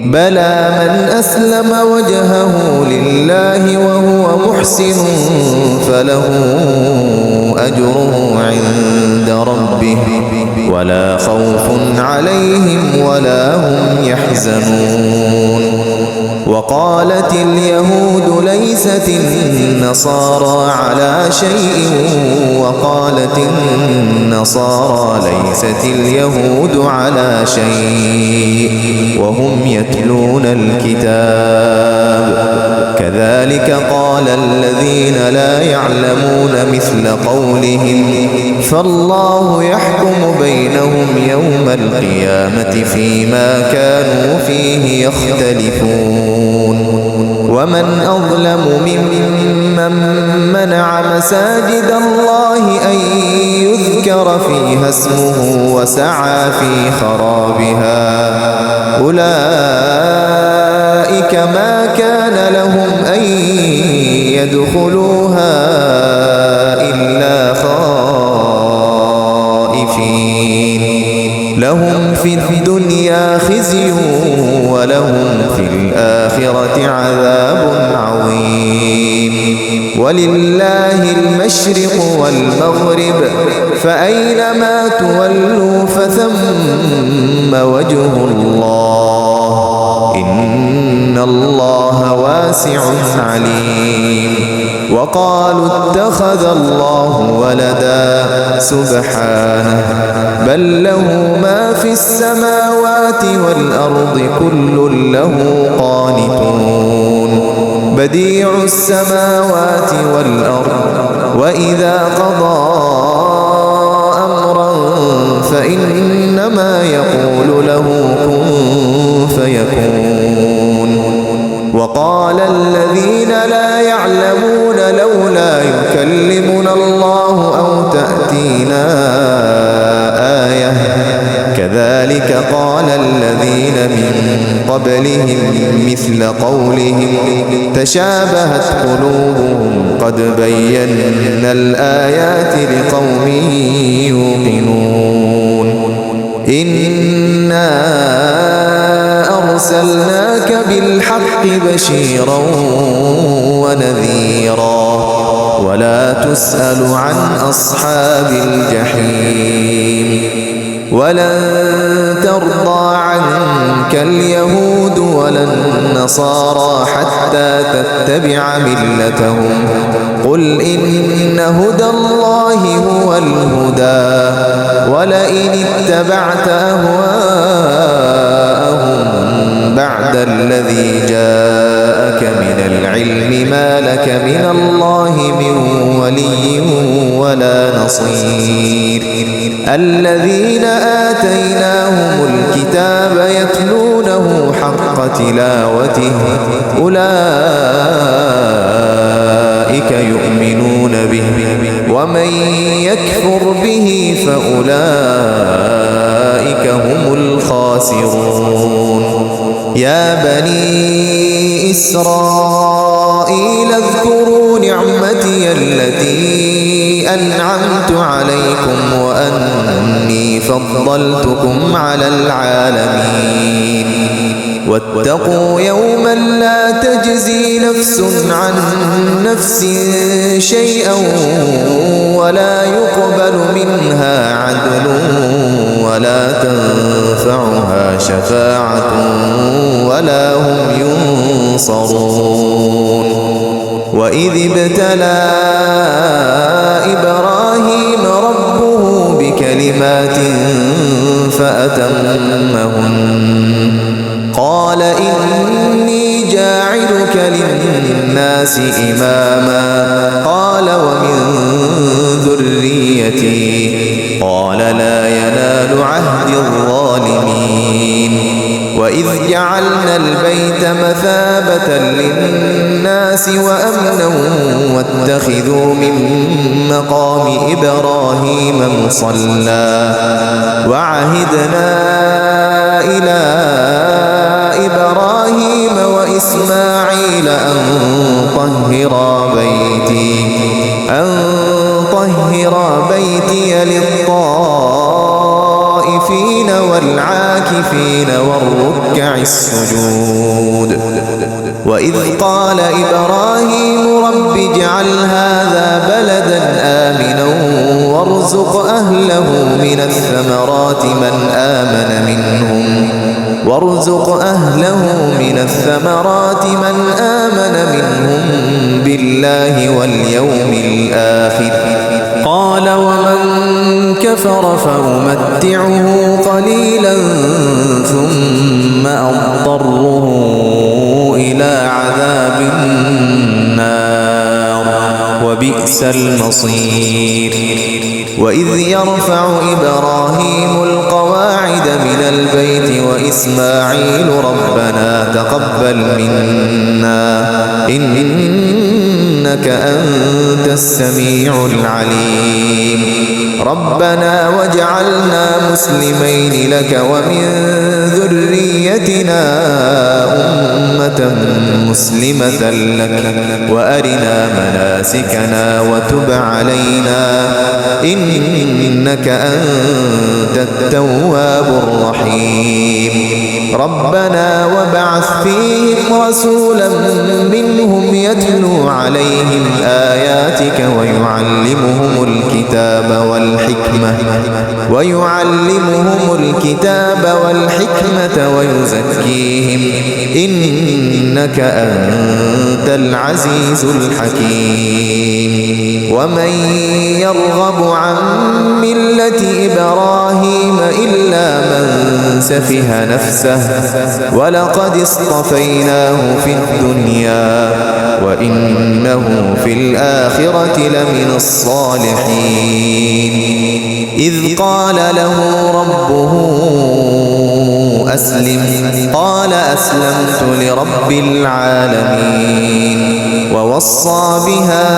بلى من أسلم وجهه لله وهو محسن فله أجره عند ربه ولا خوف عليهم ولا هم يحزنون. وقالت اليهود ليست النصارى على شيء وقالت النصارى ليست اليهود على شيء وهم يتلون الكتاب كذلك قال الذين لا يعلمون مثل قولهم فالله يحكم بينهم يوم القيامة فيما كانوا فيه يختلفون. ومن أظلم ممن منع مساجد الله أن يذكر فيها اسمه وسعى في خرابها أولئك ما كان لهم أن يدخلوها إلا خائفين لهم في الدنيا خزي ولهم في الآخرة عذاب عظيم. ولله المشرق والمغرب فأينما تولوا فثم وجه الله إن الله واسع عليم. وقالوا اتخذ الله ولدا سبحانه بل له ما في السماوات والأرض كل له قانتون بديع السماوات والأرض وإذا قضى أمرا فإنما يقول له كن فيكون. وقال الذين لا يعلمون لولا يكلمنا الله أو تأتينا آية كذلك قال الذين من قبلهم مثل قولهم تشابهت قلوبهم قد بينا الآيات لقوم يوقنون. إنا أرسلناك بالحق بشيرا ونذيرا ولا تسأل عن أصحاب الجحيم. ولن ترضى عنك اليهود ولا النصارى حتى تتبع ملتهم قل إن هدى الله هو الهدى ولئن اتبعت أهواءهم بعد الذي جاءك من العلم ما لك من الله من ولي ولا نصير. الذين آتيناهم الكتاب يتلونه حق تلاوته أولئك يؤمنون به ومن يكفر به فأولئك هم الخاسرون. يا بني إسرائيل اذكروا نعمتي التي أنعمت عليكم وأني فضلتكم على العالمين. واتقوا يوما لا تجزي نفس عن نفس شيئا ولا يقبل منها عدل ولا تنفعها شفاعة ولا هم ينصرون. وإذ ابتلى إبراهيم ربه بكلمات فأتمهن قال إني جاعلك للناس إماما قال ومن ذريتي قال لا ينال عهد الظالمين. وإذ جعلنا البيت مثابة للناس وأمنا واتخذوا من مقام إبراهيم مصلى وعهدنا إلى إبراهيم وإسماعيل أن طهرا بيتي للطائفين والعاكفين والركع السجود. وإذ قال إبراهيم رب اجعل هذا بلدا آمنا وارزق أهله من الثمرات من آمن منهم بالله واليوم الآخر. قال ومن كفر فأمتعه قليلا ثم أضطره إلى عذاب النار وبئس المصير. وإذ يرفع إبراهيم القواعد من البيت وإسماعيل ربنا تقبل منا إنك أنت السميع العليم. ربنا واجعلنا مسلمين لك ومن ذريتنا أمة مسلمة لك وأرنا مناسكنا وتب علينا إنك أنت التواب الرحيم. ربنا وابعث فيهم رسولا منهم يتلو عليهم آياتك ويعلمهم الكتاب والحكمة ويزكيهم إنك أنت العزيز الحكيم. ومن يرغب عن ملة إبراهيم إلا من سفه نفسه ولقد اصطفيناه في الدنيا وإنه في الآخرة لمن الصالحين. إذ قال له ربه أسلم قال أسلمت لرب العالمين. ووصى بها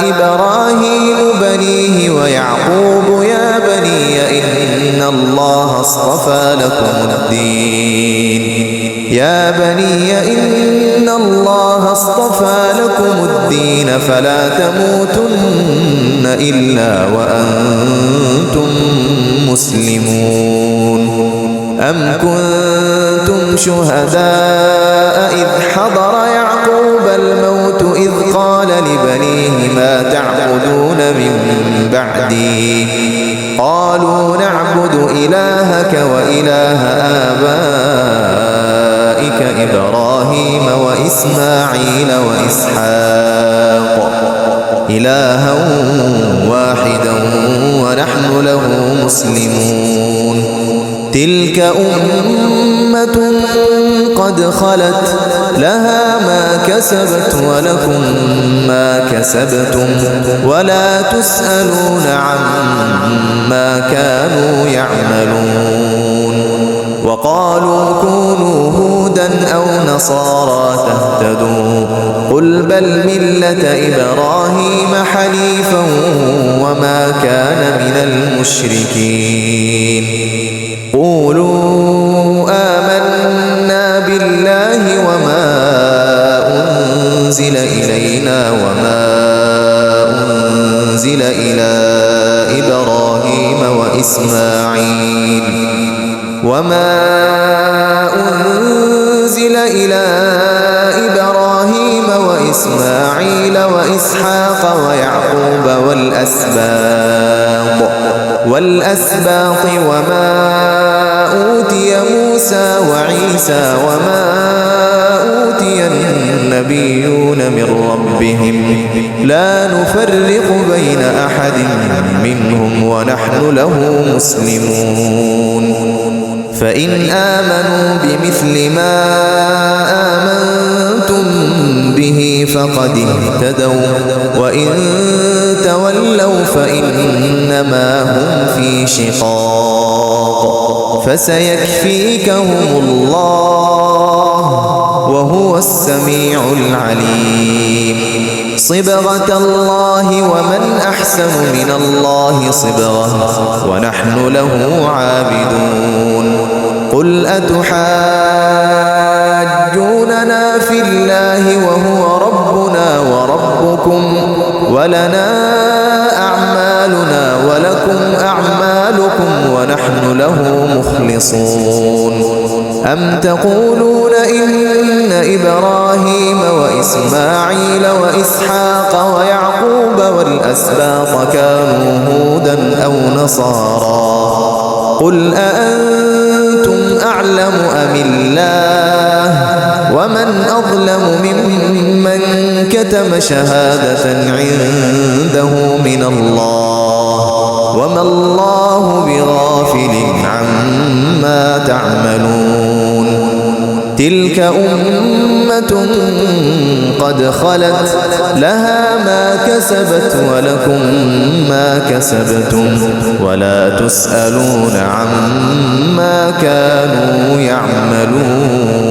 إبراهيم بنيه ويعقوب يا بني إن الله اصطفى لكم الدين فلا تموتن إلا وأنتم مسلمون. أم كنتم شهداء إذ حضر يعقوب الموت إذ قال لبنيه ما تعبدون من بعدي قالوا نعبد إلهك وإله آبائك إبراهيم وإسماعيل وإسحاق إلها واحدا ونحن له مسلمون. تلك أمة قد خلت لها ما كسبت ولكم ما كسبتم ولا تسألون عما كانوا يعملون. وقالوا كونوا هودا أو نصارى تهتدوا قل بل ملة إبراهيم حنيفا وما كان من المشركين. قولوا آمنا بالله وما أنزل إلينا وما أنزل إلى إبراهيم وإسماعيل وإسحاق ويعقوب والأسباط وما أوتي موسى وعيسى وما أوتي النبيون من ربهم لا نفرق بين أحد منهم ونحن له مسلمون. فإن آمنوا بمثل ما آمنتم به فقد اهتدوا وإن تولوا فإنما هم في شقاق فسيكفيكهم الله وهو السميع العليم. صبغة الله ومن أحسن من الله صبغة ونحن له عابدون. قل أتحاجوننا في الله وهو ربنا وربكم ولنا أعمالنا أعمالنا ولكم أعمالكم ونحن له مخلصون أم تقولون إن إبراهيم وإسماعيل وإسحاق ويعقوب والأسباط كانوا هودا أو نصارى قل أأنتم أعلم أم الله ومن أظلم ممن كتم شهادة عنده من الله وما الله بغافل عما تعملون تلك أمة قد خلت لها ما كسبت ولكم ما كسبتم ولا تسألون عما كانوا يعملون